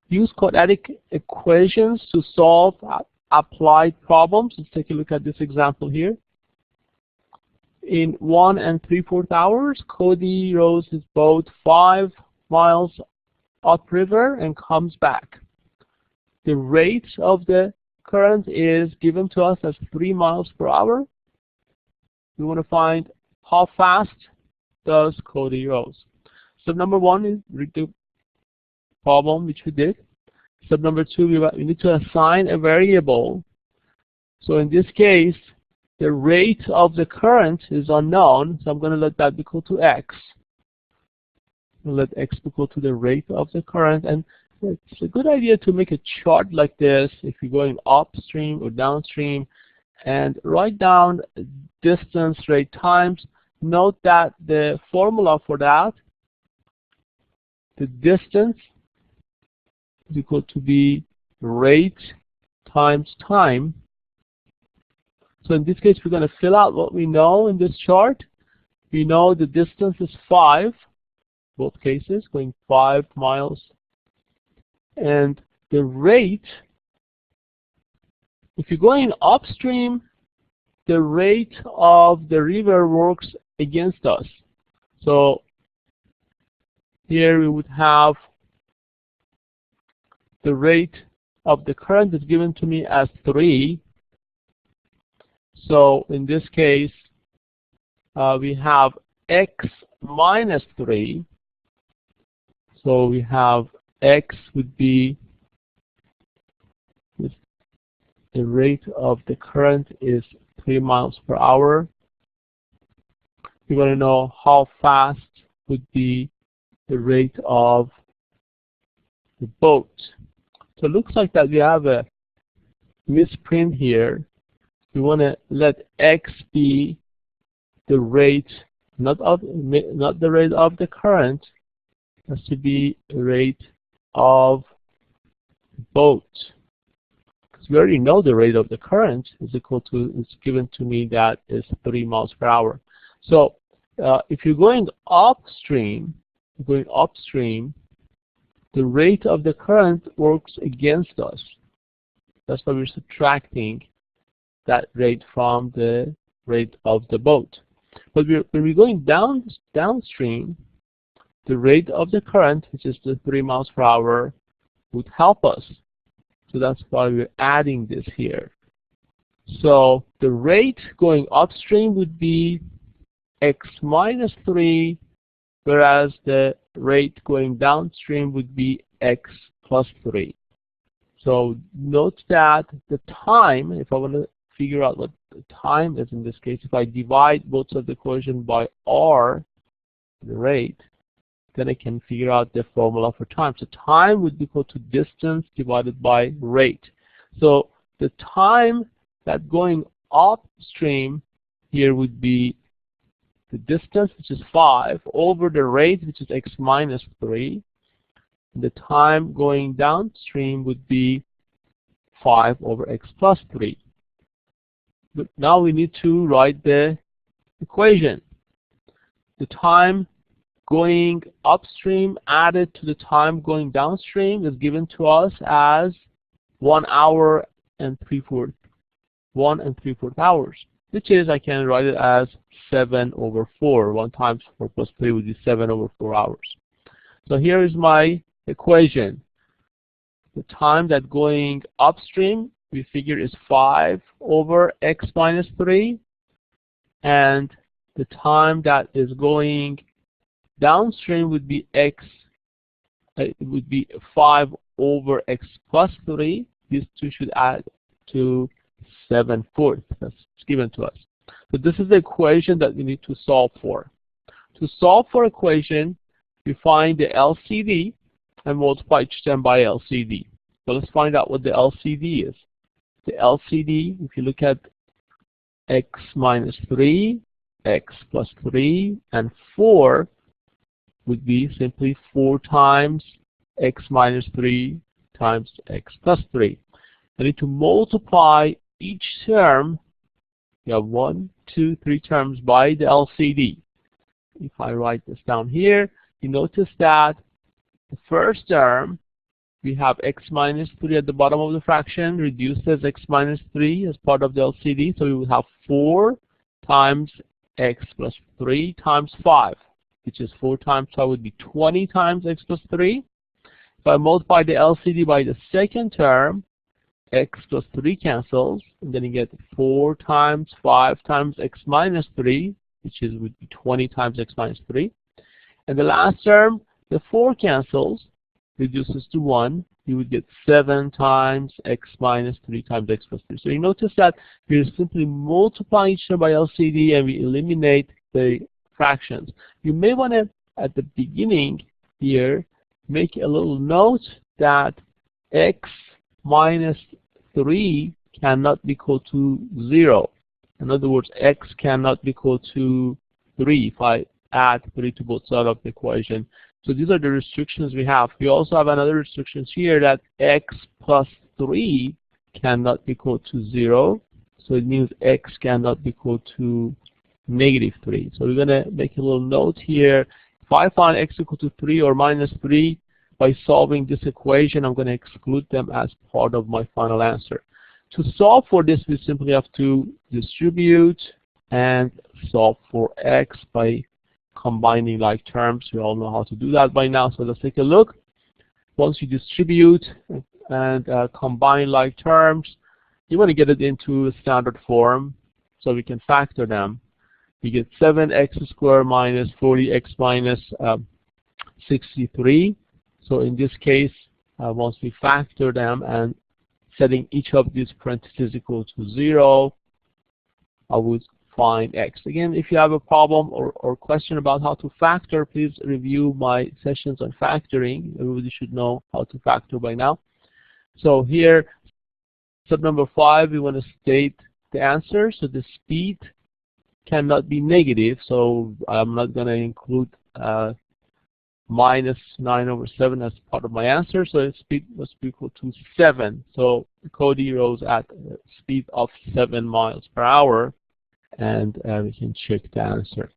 use quadratic equations to solve applied problems. Let's take a look at this example here. In 1 3/4 hours, Cody rows his boat 5 miles upriver and comes back. The rate of the current is given to us as 3 miles per hour. We want to find how fast does Cody rows. Step number 1 is read the problem, which we did. Step number 2, we need to assign a variable. So in this case, the rate of the current is unknown, so I'm going to let that be equal to x. We'll let x be equal to the rate of the current, and it's a good idea to make a chart like this if you're going upstream or downstream, and write down distance, rate, times. Note that the formula for that, the distance is equal to be rate times time. So in this case, we're going to fill out what we know in this chart. We know the distance is 5, both cases, going 5 miles. And the rate, if you're going upstream, the rate of the river works against us. So here we would have the rate of the current is given to me as 3. So in this case, we have x minus 3. So we have x would be, the rate of the current is 3 miles per hour. We want to know how fast would be the rate of the boat. So it looks like that we have a misprint here. We want to let x be the rate, not the rate of the current. It has to be the rate of the boat. Because we already know the rate of the current is equal to, it's given to me that is 3 miles per hour. So if you're going upstream, the rate of the current works against us. That's why we're subtracting that rate from the rate of the boat. But when we're going downstream, the rate of the current, which is the 3 miles per hour, would help us. So that's why we're adding this here. So the rate going upstream would be x minus 3, whereas the rate going downstream would be x plus 3. So note that the time, if I want to figure out what the time is in this case, if I divide both of the equation by r, the rate, then I can figure out the formula for time. So time would be equal to distance divided by rate. So the time that going upstream here would be the distance, which is 5, over the rate, which is x minus 3. And the time going downstream would be 5 over x plus 3. But now we need to write the equation. The time going upstream added to the time going downstream is given to us as 1 hour and 3/4. 1 3/4 hours, which is, I can write it as 7 over 4. 1 times 4 plus 3 would be 7 over 4 hours. So here is my equation. The time that going upstream, we figure, is 5 over x minus 3. And the time that is going downstream would be x, it would be 5 over x plus 3. These two should add to 7/4. That's given to us. So this is the equation that we need to solve for. To solve for equation, we find the LCD and multiply each term by LCD. So let's find out what the LCD is. The LCD, if you look at x minus 3, x plus 3, and 4, would be simply 4 times x minus 3 times x plus 3. I need to multiply each term. You have 1, 2, 3 terms by the LCD. If I write this down here, you notice that the first term we have x minus 3 at the bottom of the fraction, reduces x minus 3 as part of the LCD. So we will have 4 times x plus 3 times 5, which is 4 times 5 would be 20 times x plus 3. If I multiply the LCD by the second term, x plus 3 cancels, and then you get 4 times 5 times x minus 3, which would be 20 times x minus 3. And the last term, the 4 cancels, reduces to 1. You would get 7 times x minus 3 times x plus 3. So you notice that we're simply multiplying each term by LCD and we eliminate the fractions. You may want to, at the beginning here, make a little note that x minus 3 cannot be equal to 0. In other words, x cannot be equal to 3 if I add 3 to both sides of the equation. So these are the restrictions we have. We also have another restrictions here that x plus 3 cannot be equal to 0. So it means x cannot be equal to negative 3. So we're going to make a little note here. If I find x equal to 3 or minus 3, by solving this equation, I'm going to exclude them as part of my final answer. To solve for this, we simply have to distribute and solve for x by combining like terms. We all know how to do that by now, so let's take a look. Once you distribute and combine like terms, you want to get it into a standard form so we can factor them. You get 7x squared minus 40x minus 63. So in this case, once we factor them and setting each of these parentheses equal to 0, I would find x. Again, if you have a problem or question about how to factor, please review my sessions on factoring. Everybody should know how to factor by now. So here, step number 5, we want to state the answer. So the speed cannot be negative, so I'm not going to include minus 9 over 7 as part of my answer. So its speed must be equal to 7. So Cody rose at a speed of 7 miles per hour. And we can check the answer.